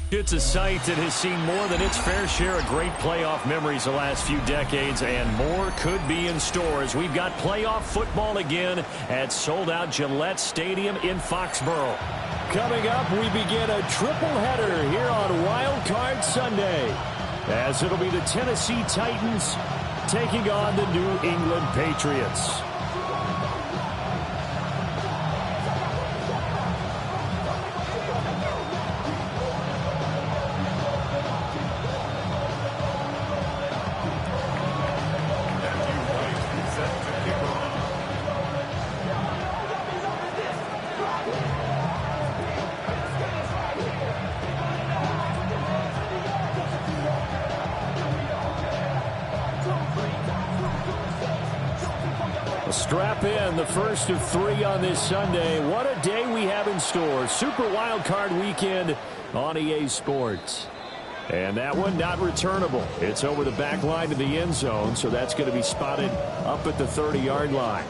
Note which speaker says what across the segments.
Speaker 1: It's a site that has seen more than its fair share of great playoff memories the last few decades, and more could be in store as we've got playoff football again at sold-out Gillette Stadium in Foxborough. Coming up, we begin a triple header here on Wild Card Sunday, as it'll be the Tennessee Titans taking on the New England Patriots. Strap in, the first of three on this Sunday. What a day we have in store. Super Wild Card Weekend on EA Sports. And that one not returnable. It's over the back line to the end zone, so that's going to be spotted up at the 30-yard line.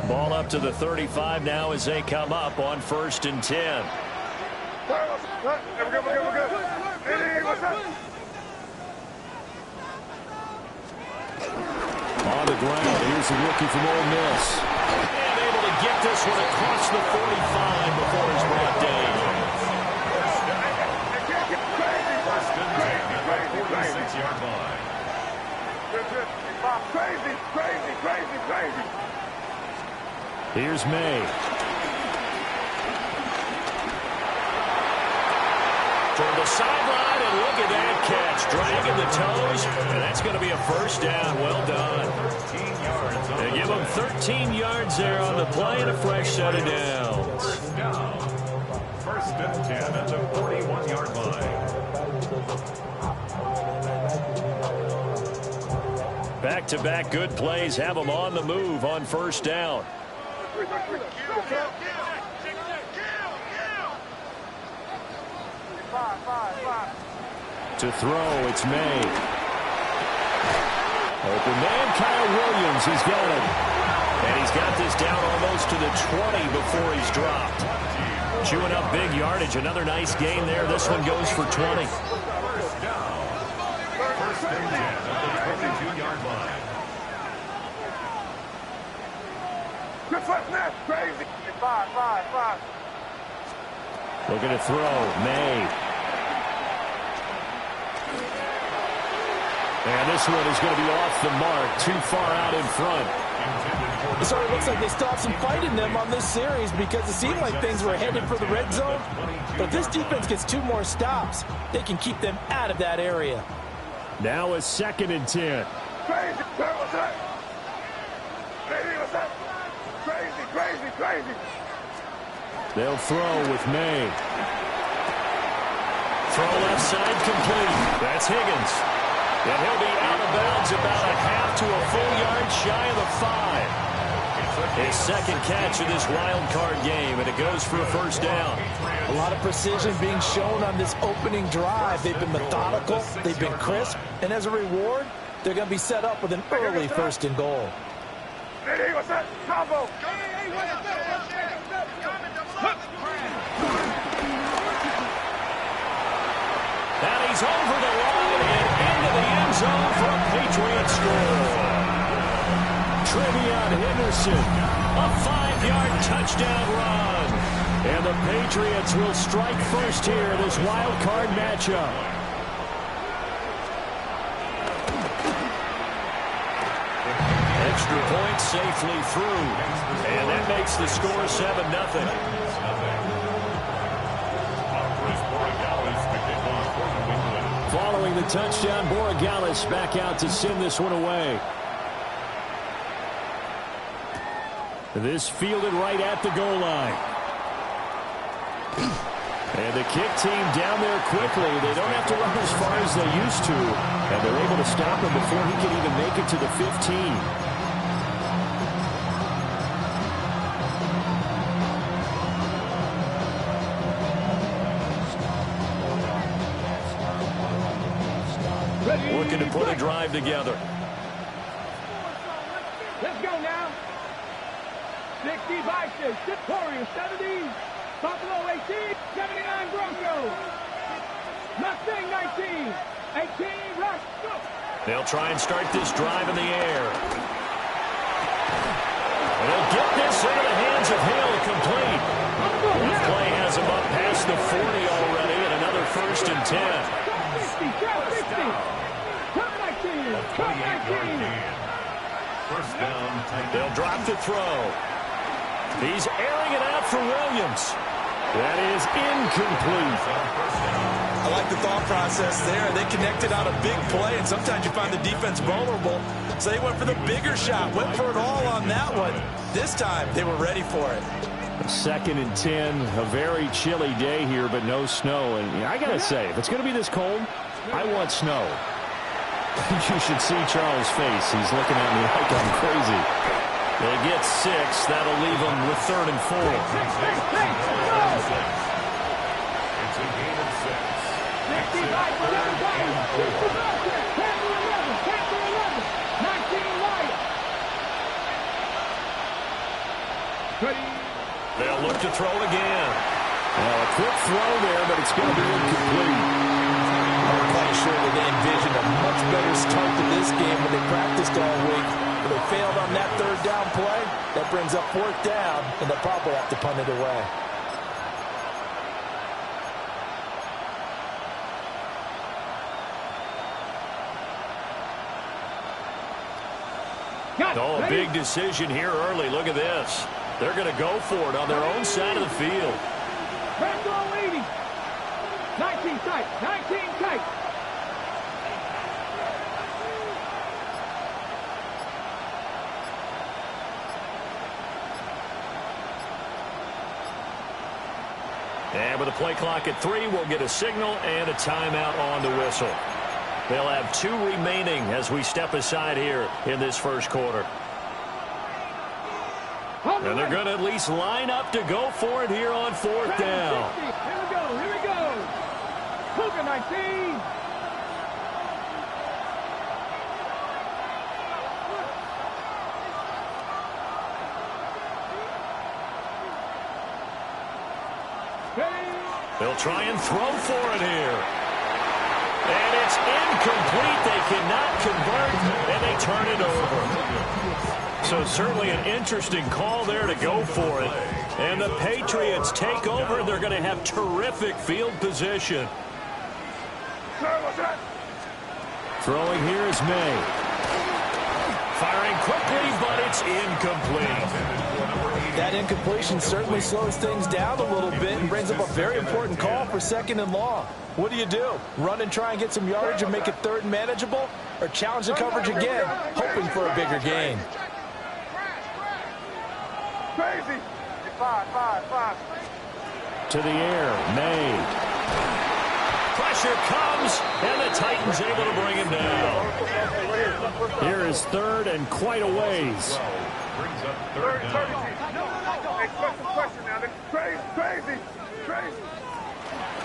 Speaker 1: Ball up to the 35 now as they come up on 1st and 10. On the ground, here's the rookie from Ole Miss. And able to get this one across the 45 before he's brought down. First and 10 at the 46-yard line. Crazy. Here's May. Toward the sideline, and look at that catch. Dragging the toes, and that's going to be a first down. Well done. They give him 13 yards there on the play and a fresh set of downs. First and 10 at the 41-yard line. Back-to-back good plays have them on the move on first down. To throw, it's May. Open man, Kyle Williams, he's got it. And he's got this down almost to the 20 before he's dropped. Chewing up big yardage, another nice gain there. This one goes for 20. First and 10 at the 22-yard line.
Speaker 2: Crazy. 5.
Speaker 1: Looking to throw, May. And this one is going to be off the mark, too far out in front.
Speaker 3: So it looks like they stopped some fight in them on this series because it seemed like things were headed for the red zone. But if this defense gets 2 more stops, they can keep them out of that area.
Speaker 1: Now a 2nd and 10.
Speaker 2: Crazy.
Speaker 1: They'll throw with May. Throw left side complete. That's Higgins. And he'll be out of bounds about a half to a full yard shy of the 5. His second catch of this wild card game, and it goes for a first down.
Speaker 3: A lot of precision being shown on this opening drive. They've been methodical, they've been crisp, and as a reward, they're going to be set up with an early 1st and goal.
Speaker 1: And he's over the line and into the end zone for a Patriot score. Trevion Henderson, a 5-yard touchdown run. And the Patriots will strike first here in this wild card matchup. Extra point safely through. And that makes the score 7-0. Following the touchdown. Borregales back out to send this one away. This fielded right at the goal line. And the kick team down there quickly. They don't have to run as far as they used to. And they're able to stop him before he can even make it to the 15. Looking to put a drive together.
Speaker 2: Let's go now. 60 Vikings, Warriors 70, Buffalo 18, 79 Broncos, Mustang 19, 18 Rush. Go.
Speaker 1: They'll try and start this drive in the air. And they'll get this into the hands of Hill, complete. That play has him up past the 40 already, and another 1st and 10.
Speaker 2: 19.
Speaker 4: First down.
Speaker 1: They'll drop the throw. He's airing it out for Williams. That is incomplete.
Speaker 3: I like the thought process there. They connected on a big play, and sometimes you find the defense vulnerable. So they went for the bigger shot, went for it all on that one. This time, they were ready for it.
Speaker 1: 2nd and 10, a very chilly day here, but no snow. And I got to say, if it's going to be this cold, I want snow. You should see Charles' face. He's looking at me like I'm crazy. They get 6. That'll leave them with 3rd and 4.
Speaker 4: It's a gain of 6.
Speaker 1: They'll look to throw again. Well, a quick throw there, but it's going to be incomplete.
Speaker 3: I'm quite sure that they envisioned a much better start to this game when they practiced all week. When they failed on that 3rd down play, that brings up 4th down, and they'll probably have to punt it away.
Speaker 1: Oh, a big decision here early. Look at this. They're going to go for it on their own side of the field.
Speaker 2: Red goal 80. 19 tight. 19 tight.
Speaker 1: And with a play clock at 3, we'll get a signal and a timeout on the whistle. They'll have 2 remaining as we step aside here in this 1st quarter. And they're going to at least line up to go for it here on 4th down.
Speaker 2: Here we go. Here we go. Cougar 19.
Speaker 1: They'll try and throw for it here. And it's incomplete. They cannot convert, and they turn it over. So certainly an interesting call there to go for it. And the Patriots take over. They're going to have terrific field position. Throwing here is May. Firing quickly, but it's incomplete.
Speaker 3: That incompletion certainly slows things down a little bit and brings up a very important call for 2nd and long. What do? Run and try and get some yardage and make it 3rd and manageable? Or challenge the coverage again, hoping for a bigger gain?
Speaker 2: Crazy. 5.
Speaker 1: To the air, May. Pressure comes, and the Titans able to bring him down. Here is 3rd and quite a ways.
Speaker 4: Brings up 3rd down.
Speaker 2: Expect some pressure now. Crazy.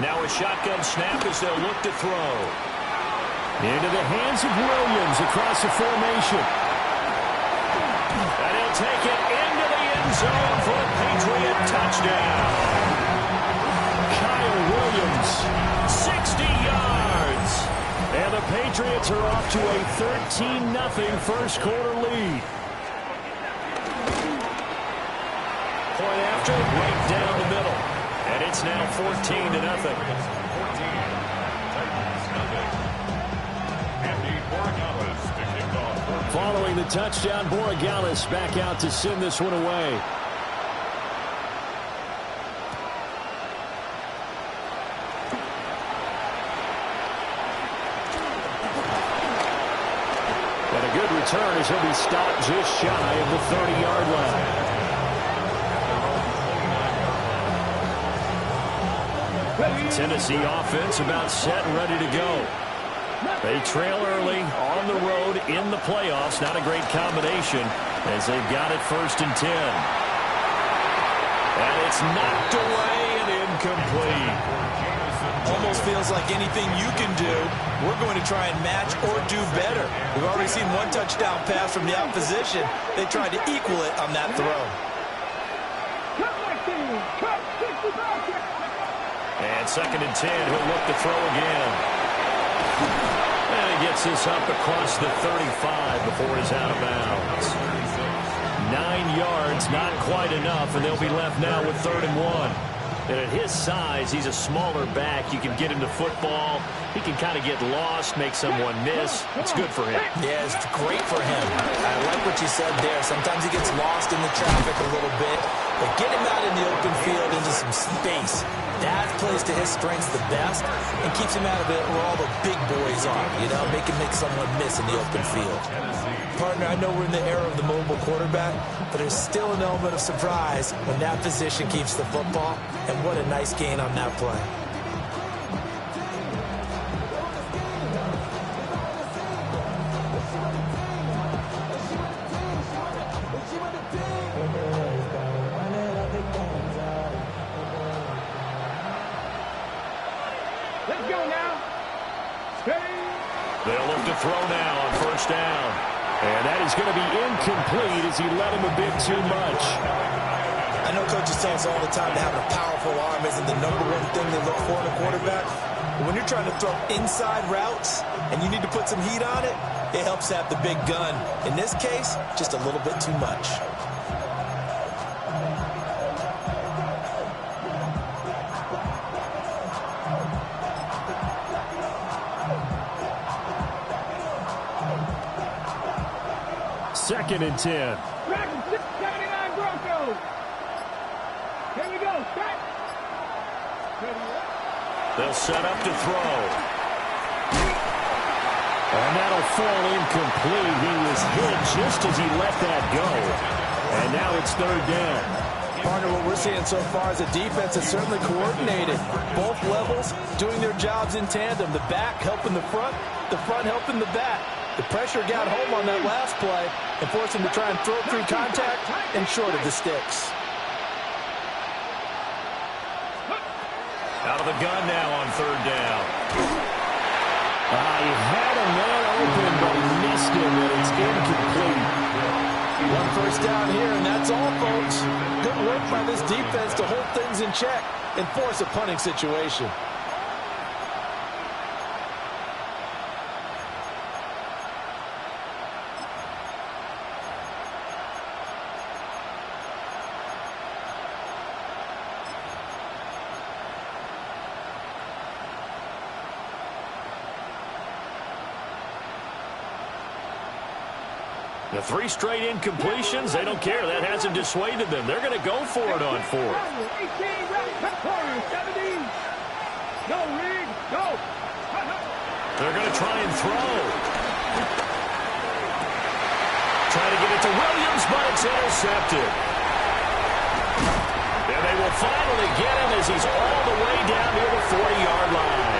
Speaker 1: Now a shotgun snap as they'll look to throw. Into the hands of Williams across the formation. And he'll take it into the end zone for a Patriot touchdown. Kyle Williams, 60 yards. And the Patriots are off to a 13-0 first quarter lead. Point after, right down the middle. And it's now 14-0. Following the touchdown, Borregales back out to send this one away. And a good return as he'll be stopped just shy of the 30-yard line. Tennessee offense about set and ready to go. They trail early on the road in the playoffs. Not a great combination as they've got it 1st and 10. And it's knocked away and incomplete.
Speaker 3: Almost feels like anything you can do, we're going to try and match or do better. We've already seen one touchdown pass from the opposition. They tried to equal it on that throw.
Speaker 1: And 2nd and 10, he'll look to throw again. And he gets this up across the 35 before he's out of bounds. 9 yards, not quite enough, and they'll be left now with 3rd and 1. And at his size, he's a smaller back. You can get him to football. He can kind of get lost, make someone miss. It's good for him.
Speaker 3: Yeah, it's great for him. I like what you said there. Sometimes he gets lost in the traffic a little bit. But get him out in the open field into some space. That plays to his strengths the best and keeps him out of it where all the big boys are. You know, make someone miss in the open field. Partner, I know we're in the era of the mobile quarterback, but there's still an element of surprise when that position keeps the football. And what a nice gain on that play.
Speaker 2: Let's go now.
Speaker 1: They'll look to throw now on 1st down. And that is going to be incomplete as he led him a bit too much.
Speaker 3: I know coaches tell us all the time that having a powerful arm isn't the #1 thing they look for in a quarterback. But when you're trying to throw inside routes and you need to put some heat on it, it helps to have the big gun. In this case, just a little bit too much.
Speaker 1: Second and 10.
Speaker 2: 79 Broncos. Here we go. Start.
Speaker 1: They'll set up to throw. And that'll fall incomplete. He was hit just as he let that go. And now it's 3rd down.
Speaker 3: Partner, what we're seeing so far is a defense that's certainly coordinated. Both levels doing their jobs in tandem. The back helping the front helping the back. The pressure got home on that last play and forced him to try and throw through contact and short of the sticks.
Speaker 1: Out of the gun now on 3rd down. He had a man open, but he missed him, and it's incomplete.
Speaker 3: 1 first down here, and that's all, folks. Good work by this defense to hold things in check and force a punting situation.
Speaker 1: The 3 straight incompletions, they don't care. That hasn't dissuaded them. They're going to go for it on 4th.
Speaker 2: 17. Go, Reed. Go.
Speaker 1: They're going to try and throw. Try to get it to Williams, but it's intercepted. And they will finally get him as he's all the way down near the 40-yard line.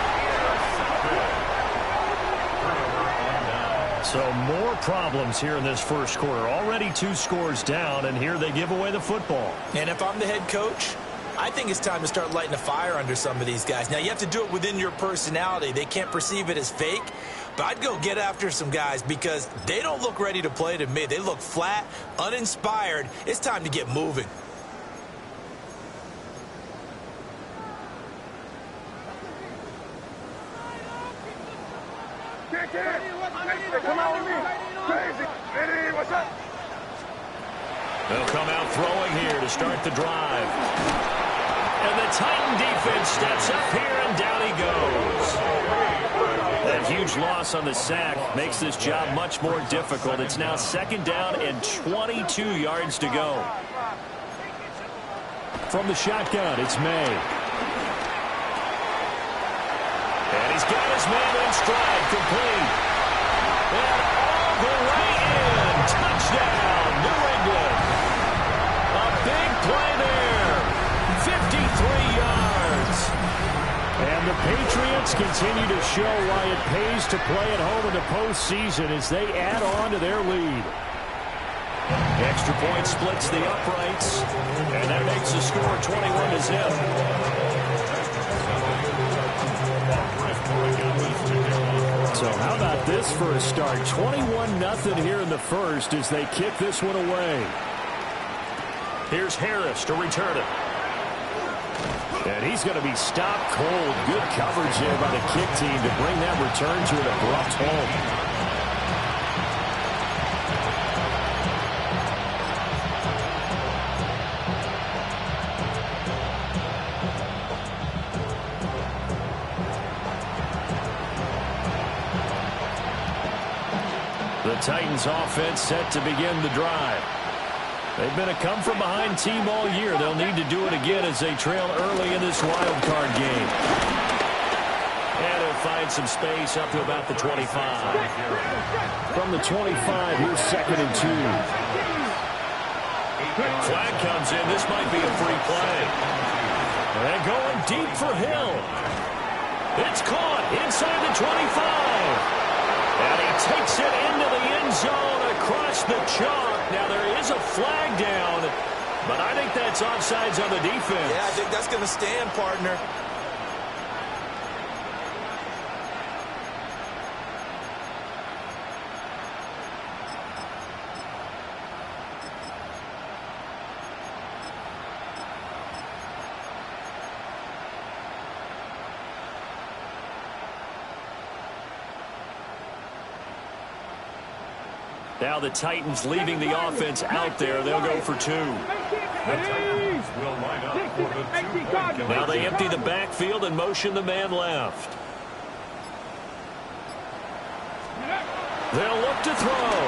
Speaker 1: So more problems here in this first quarter. Already 2 scores down, and here they give away the football.
Speaker 3: And if I'm the head coach, I think it's time to start lighting a fire under some of these guys. Now, you have to do it within your personality. They can't perceive it as fake. But I'd go get after some guys because they don't look ready to play to me. They look flat, uninspired. It's time to get moving.
Speaker 2: Come on with me. Crazy. Eddie, what's up?
Speaker 1: They'll come out throwing here to start the drive. And the Titan defense steps up here, and down he goes. That huge loss on the sack makes this job much more difficult. It's now 2nd down and 22 yards to go. From the shotgun, it's May. And he's got his man in stride, complete. And all the way Titans continue to show why it pays to play at home in the postseason as they add on to their lead. Extra point splits the uprights, and that makes the score 21-0. So how about this for a start? 21-0 here in the first as they kick this one away. Here's Harris to return it. And he's going to be stopped cold. Good coverage there by the kick team to bring that return to an abrupt halt. The Titans offense set to begin the drive. They've been a come-from-behind team all year. They'll need to do it again as they trail early in this wild card game. And he'll find some space up to about the 25. From the 25, here's 2nd and 2. Flag comes in. This might be a free play. And going deep for Hill. It's caught inside the 25. And he takes it into the end zone across the chalk. Now, there is a flag down, but I think that's offsides on the defense.
Speaker 3: Yeah, I think that's going to stand, partner.
Speaker 1: Now the Titans leaving the offense out there. They'll go for 2.
Speaker 4: The Titans will line up for the 2-point
Speaker 1: Now they empty the backfield and motion the man left. They'll look to throw.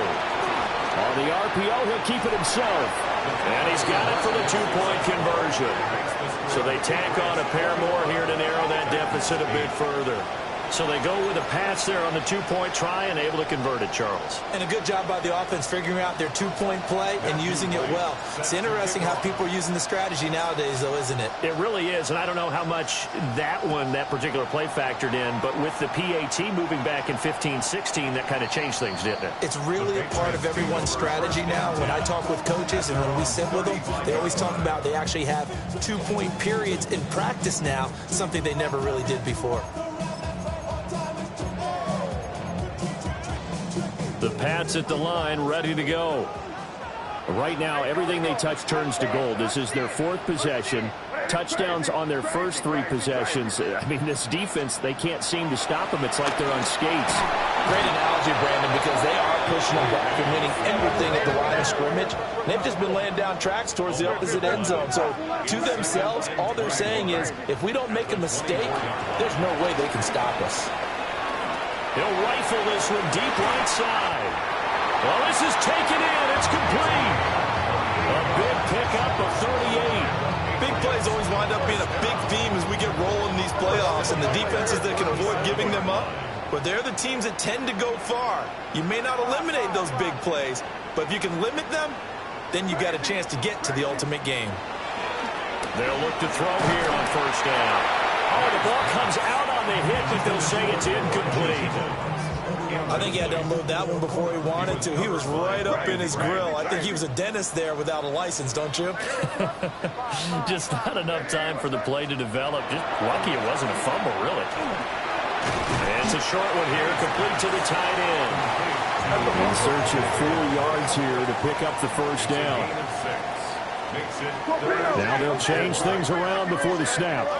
Speaker 1: On the RPO, he'll keep it himself. And he's got it for the 2-point conversion. So they tack on a pair more here to narrow that deficit a bit further. So they go with a pass there on the 2-point try and able to convert it, Charles.
Speaker 3: And a good job by the offense figuring out their 2-point play and using it well. It's interesting how people are using the strategy nowadays, though, isn't it?
Speaker 1: It really is, and I don't know how much that particular play factored in, but with the PAT moving back in 15-16, that kind of changed things, didn't it?
Speaker 3: It's really a part of everyone's strategy now. When I talk with coaches and when we sit with them, they always talk about they actually have 2-point periods in practice now, something they never really did before.
Speaker 1: The Pats at the line, ready to go. Right now, everything they touch turns to gold. This is their 4th possession. Touchdowns on their first 3 possessions. I mean, this defense, they can't seem to stop them. It's like they're on skates.
Speaker 3: Great analogy, Brandon, because they are pushing them back and winning everything at the line of scrimmage. They've just been laying down tracks towards the opposite end zone. So, to themselves, all they're saying is, if we don't make a mistake, there's no way they can stop us.
Speaker 1: He'll rifle this one deep right side. Well, this is taken in. It's complete. A big pickup of 38.
Speaker 3: Big plays always wind up being a big theme as we get rolling in these playoffs, and the defenses that can avoid giving them up, but they're the teams that tend to go far. You may not eliminate those big plays, but if you can limit them, then you got a chance to get to the ultimate game.
Speaker 1: They'll look to throw here on first down. Oh, the ball comes out on the hit, but they'll say it's incomplete.
Speaker 3: I think he had to unload that one before he wanted to. He was right up in his grill. I think he was a dentist there without a license, don't you?
Speaker 1: Just not enough time for the play to develop. Just lucky it wasn't a fumble, really. And it's a short one here, complete to the tight end. In search of 4 yards here to pick up the first down. Now they'll change things around before the snap.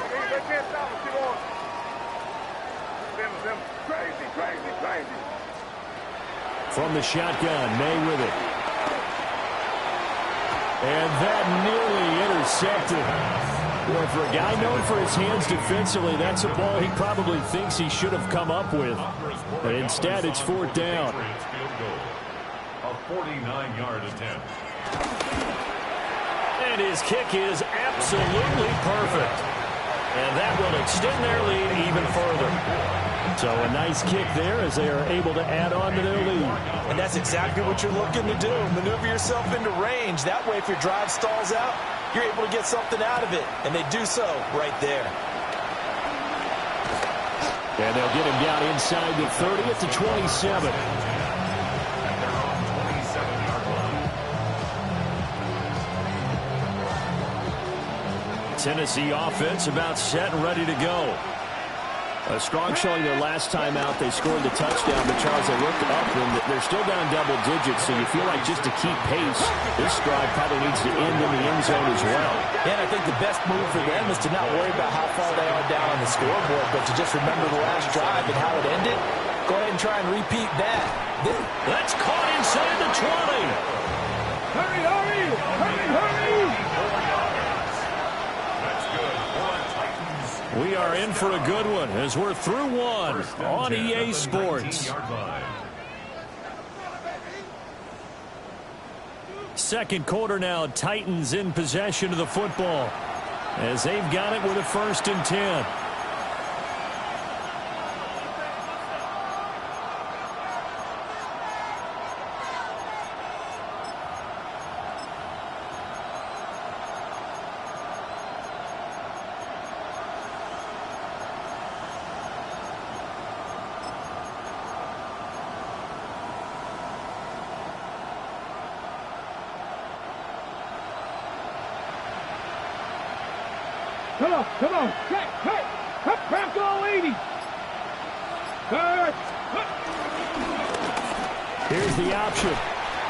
Speaker 1: From the shotgun, May with it. And that nearly intercepted. Well, for a guy known for his hands defensively, that's a ball he probably thinks he should have come up with. But instead, it's 4th down.
Speaker 4: A 49-yard attempt.
Speaker 1: And his kick is absolutely perfect. And that will extend their lead even further. So a nice kick there as they are able to add on to their lead.
Speaker 3: And that's exactly what you're looking to do. Maneuver yourself into range. That way, if your drive stalls out, you're able to get something out of it. And they do so right there.
Speaker 1: And they'll get him down inside the 30 at the 27. Tennessee offense about set and ready to go. A strong showing their last time out. They scored the touchdown, but Charles, they looked up and they're still down double digits, so you feel like just to keep pace, this drive probably needs to end in the end zone as well.
Speaker 3: Yeah, and I think the best move for them is to not worry about how far they are down on the scoreboard, but to just remember the last drive and how it ended. Go ahead and try and repeat that.
Speaker 1: That's caught inside the 20.
Speaker 2: Hurry, hurry! Hurry, hurry!
Speaker 1: We are in for a good one as we're through one on EA Sports. Second quarter now, Titans in possession of the football as they've got it with a 1st and 10.
Speaker 2: Come on, hey, crack all 80.
Speaker 1: Here's the option.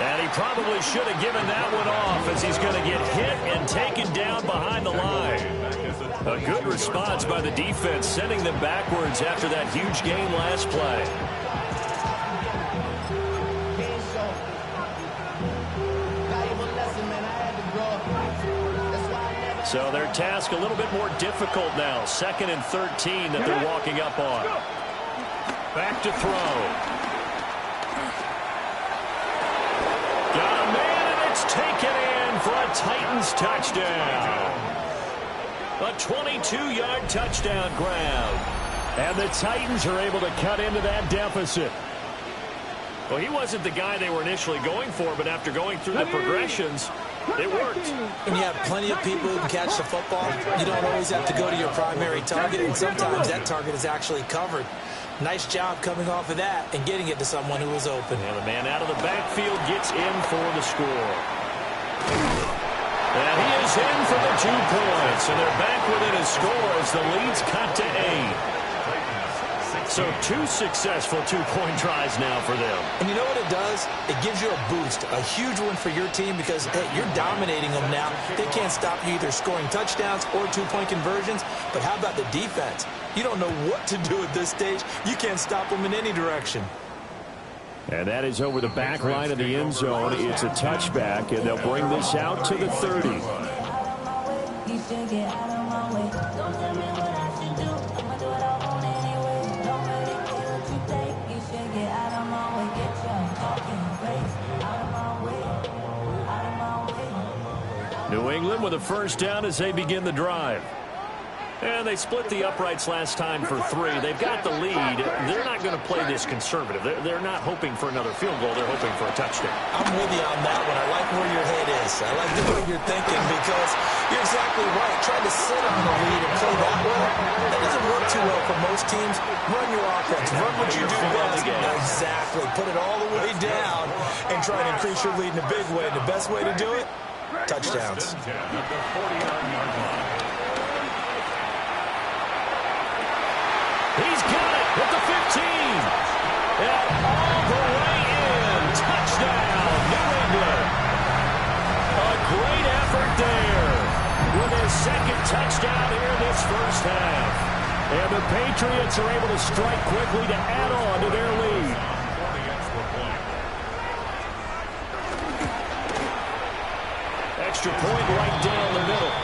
Speaker 1: And he probably should have given that one off as he's going to get hit and taken down behind the line. A good response by the defense, sending them backwards after that huge gain last play. So their task a little bit more difficult now. 2nd and 13 that they're walking up on. Back to throw. Got a man, and it's taken in for a Titans touchdown. A 22-yard touchdown grab. And the Titans are able to cut into that deficit. Well, he wasn't the guy they were initially going for, but after going through the progressions, it worked.
Speaker 3: When you have plenty of people who can catch the football, you don't always have to go to your primary target, and sometimes that target is actually covered. Nice job coming off of that and getting it to someone who was open.
Speaker 1: And the man out of the backfield gets in for the score. And he is in for the 2 points, and they're back within a score as the lead's cut to 8. So 2 successful 2-point tries now for them.
Speaker 3: And you know what it does? It gives you a boost, a huge one for your team because, hey, you're dominating them now. They can't stop you either scoring touchdowns or 2-point conversions. But how about the defense? You don't know what to do at this stage. You can't stop them in any direction.
Speaker 1: And that is over the back line of the end zone. It's a touchback, and they'll bring this out to the 30. New England with a 1st down as they begin the drive. And they split the uprights last time for 3. They've got the lead. They're not going to play this conservative. They're not hoping for another field goal. They're hoping for a touchdown.
Speaker 3: I'm with you on that one. I like where your head is. I like the way you're thinking because you're exactly right. Trying to sit on the lead and play that way, that doesn't work too well for most teams. Run your offense. Run what you do best. Exactly. Put it all the way down and try and increase your lead in a big way. The best way to do it, touchdowns.
Speaker 1: He's got it at the 15. And all the way in. Touchdown, New England. A great effort there with his 2nd touchdown here in this 1st half. And the Patriots are able to strike quickly to add on to their lead. Extra point right down the middle.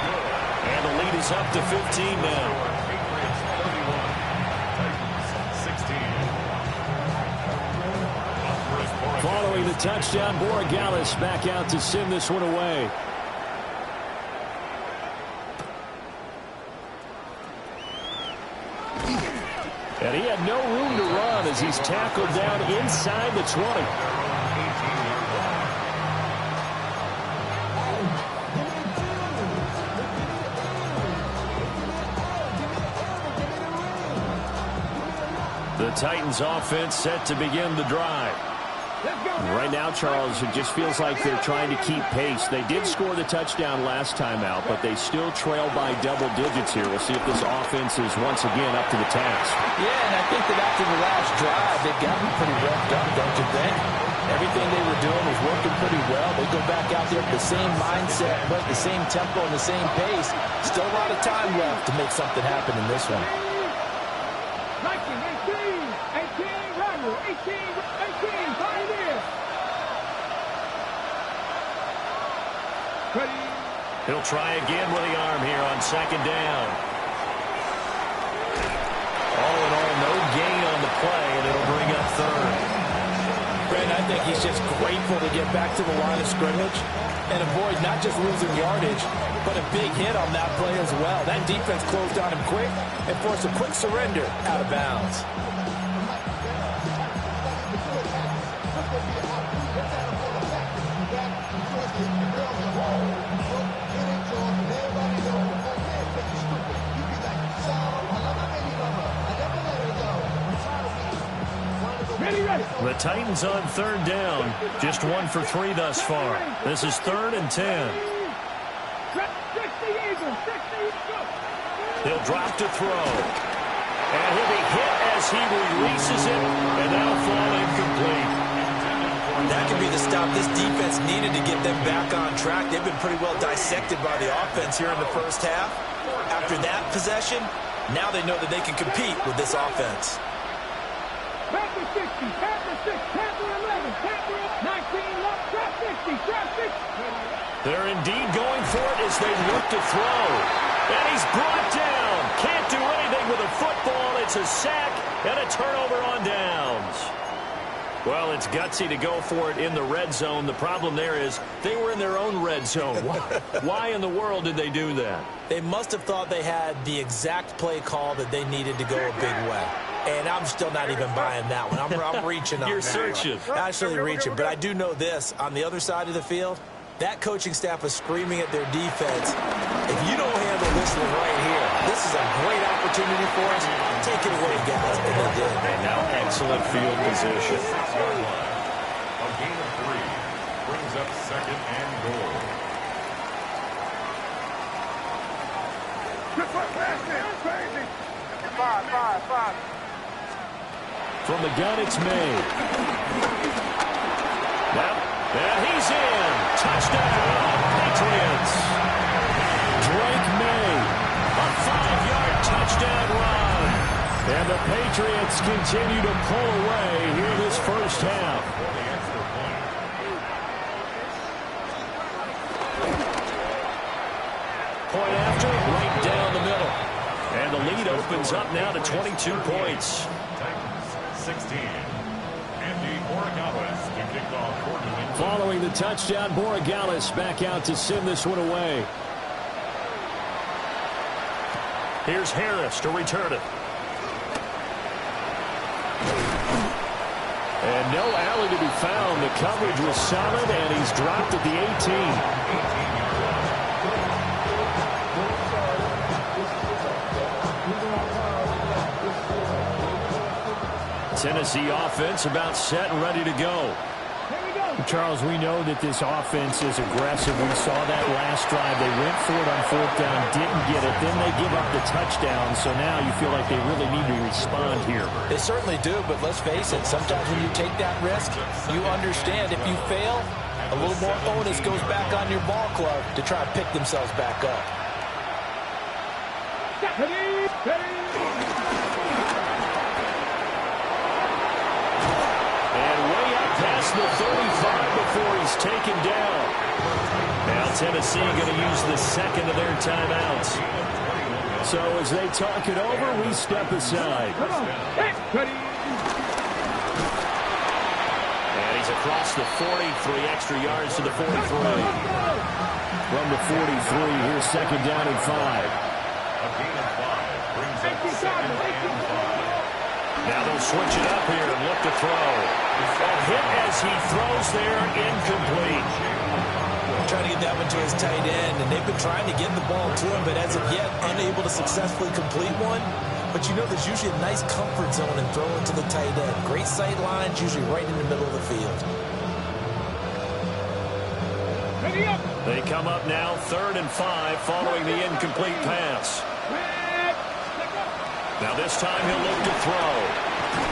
Speaker 1: And the lead is up to 15 now. Following the touchdown, Borregales back out to send this one away. And he had no room to run as he's tackled down inside the 20. The Titans offense set to begin the drive.
Speaker 5: Right now, Charles, it just feels like they're trying to keep pace. They did score the touchdown last time out, but they still trail by double digits here. We'll see if this offense is once again up to the task.
Speaker 3: Yeah, and I think that after the last drive, they've gotten pretty revved up, don't you think? Everything they were doing was working pretty well. They go back out there with the same mindset, but the same tempo and the same pace. Still a lot of time left to make something happen in this one.
Speaker 2: 18, Rodgers, 18, Pioneer.
Speaker 1: He'll try again with the arm here on second down. All in all, no gain on the play, and it'll bring up third.
Speaker 3: Brent, I think he's just grateful to get back to the line of scrimmage and avoid not just losing yardage, but a big hit on that play as well. That defense closed on him quick and forced a quick surrender out of bounds.
Speaker 1: The Titans on third down. Just 1 for 3 thus far. This is 3rd and 10. He'll drop to throw. And he'll be hit as he releases it, and that'll fall incomplete.
Speaker 3: That could be the stop this defense needed to get them back on track. They've been pretty well dissected by the offense here in the first half. After that possession, now they know that they can compete with this offense.
Speaker 2: Panther 60, Panther 6, Panther 11, Panther 19, left, trap 60, trap 60.
Speaker 1: They're indeed going for it as they look to throw. And he's brought down. Can't do anything with a football. It's a sack and a turnover on downs. Well, it's gutsy to go for it in the red zone. The problem there is they were in their own red zone. Why in the world did they do that?
Speaker 3: They must have thought they had the exact play call that they needed to go a big way. And I'm still not even buying that one. I'm reaching on
Speaker 1: You're
Speaker 3: that.
Speaker 1: searching.
Speaker 3: Actually reaching. But I do know this. On the other side of the field, that coaching staff is screaming at their defense. If you don't handle this one right here, this is a great opportunity for us. Take it away, guys. And they did.
Speaker 1: And now excellent field position.
Speaker 4: A gain of 3 brings up 2nd and goal.
Speaker 2: Five.
Speaker 1: From the gun, it's made. Now, and he's in. Touchdown, Patriots. Drake May, a 5-yard touchdown run. And the Patriots continue to pull away here this first half. Point after, right down the middle. And the lead opens up now to 22 points.
Speaker 4: Titans 16. Andy Borregales to kick off for New England.
Speaker 1: Following the touchdown, Borregales back out to send this one away. Here's Harris to return it. And no alley to be found. The coverage was solid, and he's dropped at the 18. Tennessee offense about set and ready to go.
Speaker 5: Charles, we know that this offense is aggressive. We saw that last drive. They went for it on 4th down, didn't get it. Then they give up the touchdown. So now you feel like they really need to respond here.
Speaker 3: They certainly do, but let's face it. Sometimes when you take that risk, you understand if you fail, a little more onus goes back on your ball club to try and pick themselves back up.
Speaker 1: The 35 before he's taken down. Now Tennessee going to use the second of their timeouts. So as they talk it over, we step aside. And he's across the 40, 3 extra yards to the 43. From the 43, here's second down and 5.
Speaker 4: A gain of 5 brings up 2nd and 5.
Speaker 1: Now they'll switch it up here and look to throw. A hit as he throws there, incomplete.
Speaker 3: Trying to get that one to his tight end, and they've been trying to get the ball to him, but as of yet, unable to successfully complete one. but you know there's usually a nice comfort zone in throwing to the tight end. Great sight lines, usually right in the middle of the field.
Speaker 1: They come up now 3rd and 5 following the incomplete pass. Now this time he'll look to throw.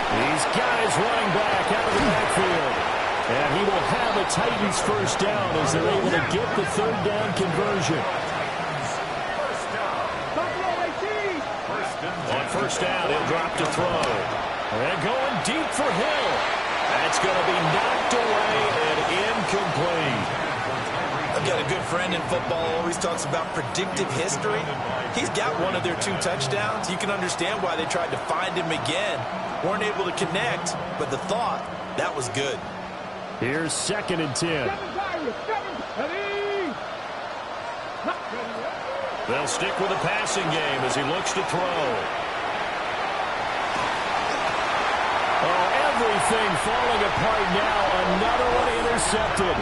Speaker 1: He's got his running back out of the backfield. And he will have a Titans first down as they're able to get the 3rd down conversion. On first down, he'll drop to throw. And going deep for Hill. That's going to be knocked away and incomplete.
Speaker 3: I've got a good friend in football who always talks about predictive history. He's got one of their 2 touchdowns. You can understand why they tried to find him again. Weren't able to connect, but the thought, that was good.
Speaker 1: Here's 2nd and 10. They'll stick with the passing game as he looks to throw. Oh, everything falling apart now. Another one intercepted.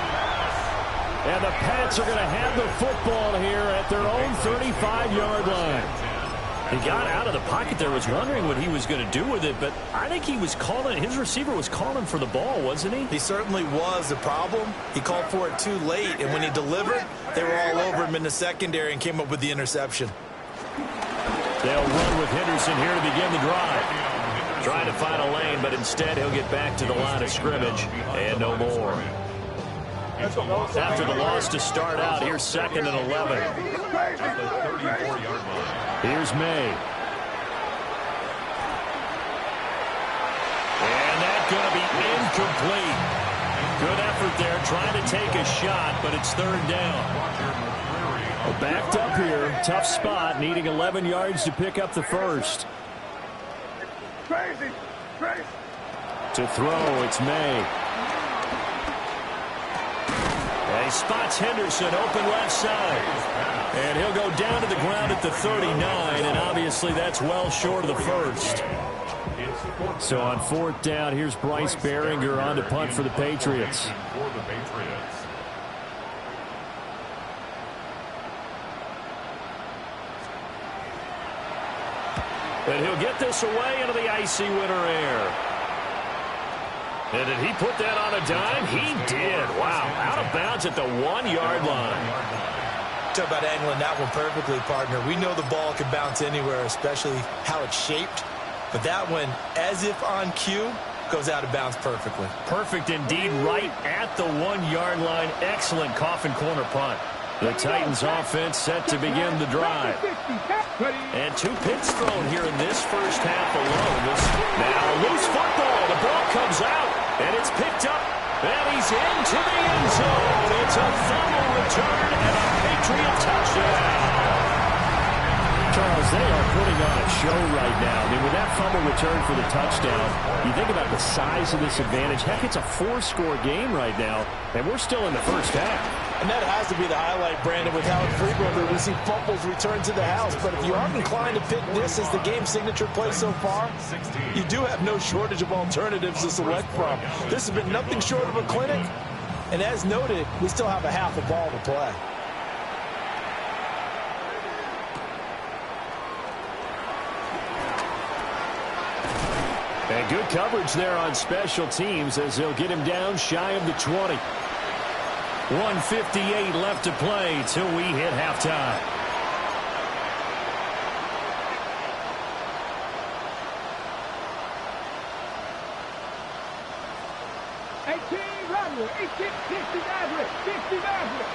Speaker 1: And the Pats are going to have the football here at their own 35-yard line. He got out of the pocket there, was wondering what he was going to do with it, but I think he was calling, his receiver was calling for the ball, wasn't he?
Speaker 3: He certainly was. The problem, he called for it too late, and when he delivered, they were all over him in the secondary and came up with the interception.
Speaker 1: They'll run with Henderson here to begin the drive. Trying to find a lane, but instead he'll get back to the line of scrimmage and no more. After the loss to start out, here's 2nd and 11. Here's May. And that's going to be incomplete. Good effort there, trying to take a shot, but it's 3rd down. Well, backed up here, tough spot, needing 11 yards to pick up the first. To throw, it's May. He spots Henderson open left side. And he'll go down to the ground at the 39, and obviously that's well short of the first. So on 4th down, here's Bryce Baringer on to punt for the Patriots. And he'll get this away into the icy winter air. And did he put that on a dime? He did. Wow. Out of bounds at the 1-yard line.
Speaker 3: Talk about angling that one perfectly, partner. We know the ball can bounce anywhere, especially how it's shaped. But that one, as if on cue, goes out of bounds perfectly.
Speaker 1: Perfect indeed, right at the 1-yard line. Excellent coffin corner punt. The Titans offense set to begin the drive. And 2 picks thrown here in this first half alone. Now loose football. The ball comes out, and it's picked up, and he's into the end zone. It's a fumble return and a Patriot touchdown. Charles, they are putting on a show right now. I mean, with that fumble return for the touchdown, you think about the size of this advantage. Heck, it's a 4-score game right now, and we're still in the first half.
Speaker 3: And that has to be the highlight, Brandon, with Howard Freebrother. We see fumbles return to the house. But if you aren't inclined to pick this as the game signature play so far, you do have no shortage of alternatives to select from. This has been nothing short of a clinic. And as noted, we still have a half a ball to play.
Speaker 1: And good coverage there on special teams as they'll get him down shy of the 20. 1:58 left to play till we hit halftime.
Speaker 2: Rodwell, 18, 60 Maverick, 60 Maverick.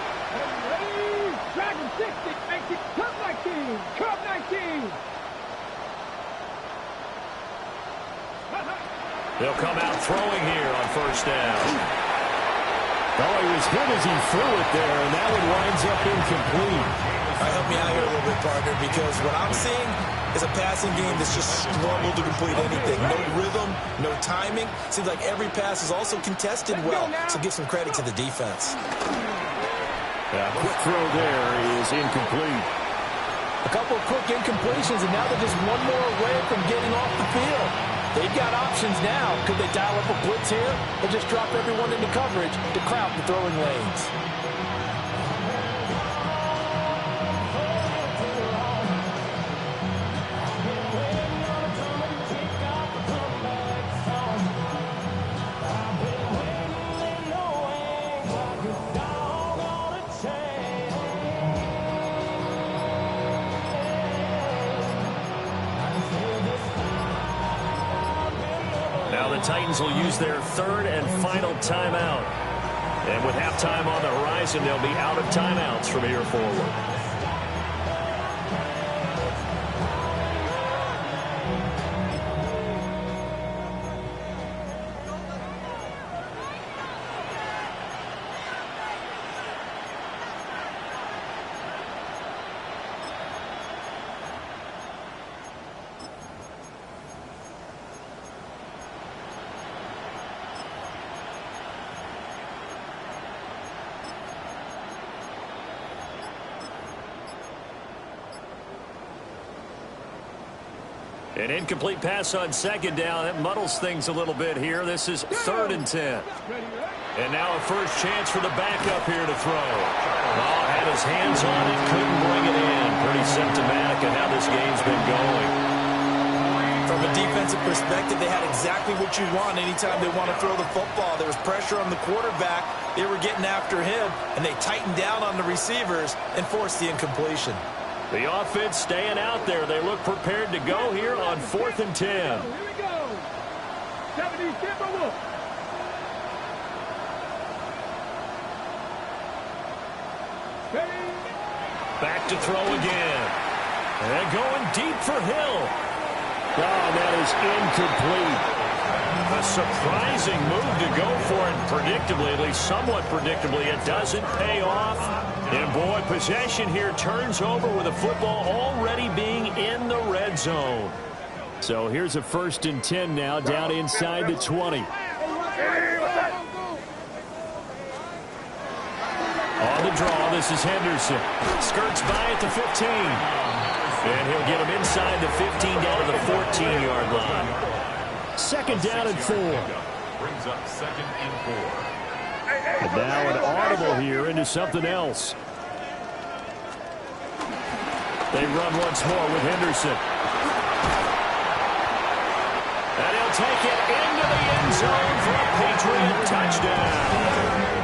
Speaker 2: Dragon 60, 19, Cub 19, Cub 19.
Speaker 1: They'll come out throwing here on first down. Oh, he was hit as he threw it there, and that one winds up incomplete.
Speaker 3: Help me out here a little bit, partner, because what I'm seeing is a passing game that's just struggled to complete anything. No rhythm, no timing. Seems like every pass is also contested well, so give some credit to the defense.
Speaker 1: Quick throw there is incomplete.
Speaker 3: A couple of quick incompletions, and now they're just one more away from getting off the field. They've got options now. Could they dial up a blitz here or just drop everyone into coverage to crowd the throwing lanes?
Speaker 1: Now the Titans will use their third and final timeout. And with halftime on the horizon, they'll be out of timeouts from here forward. An incomplete pass on second down. That muddles things a little bit here. This is 3rd and 10. And now a first chance for the backup here to throw. Oh, had his hands on it, couldn't bring it in. Pretty symptomatic of how this game's been going.
Speaker 3: From a defensive perspective, they had exactly what you want anytime they want to throw the football. There was pressure on the quarterback. They were getting after him, and they tightened down on the receivers and forced the incompletion.
Speaker 1: The offense staying out there. They look prepared to go here on 4th and 10.
Speaker 2: Here we go. 70 Timberwolves.
Speaker 1: Back to throw again. And going deep for Hill.
Speaker 5: Oh, that is incomplete.
Speaker 1: A surprising move to go for it predictably, at least somewhat predictably. It doesn't pay off. And, boy, possession here turns over with the football already being in the red zone.
Speaker 5: So here's a 1st and 10 now, down inside the 20.
Speaker 1: On the draw, this is Henderson. Skirts by at the 15. And he'll get him inside the 15 down to the 14-yard line.
Speaker 5: 2nd down and 4.
Speaker 4: Brings up 2nd and 4.
Speaker 5: And now an audible here into something else.
Speaker 1: They run once more with Henderson. And he'll take it into the end zone for a Patriot touchdown.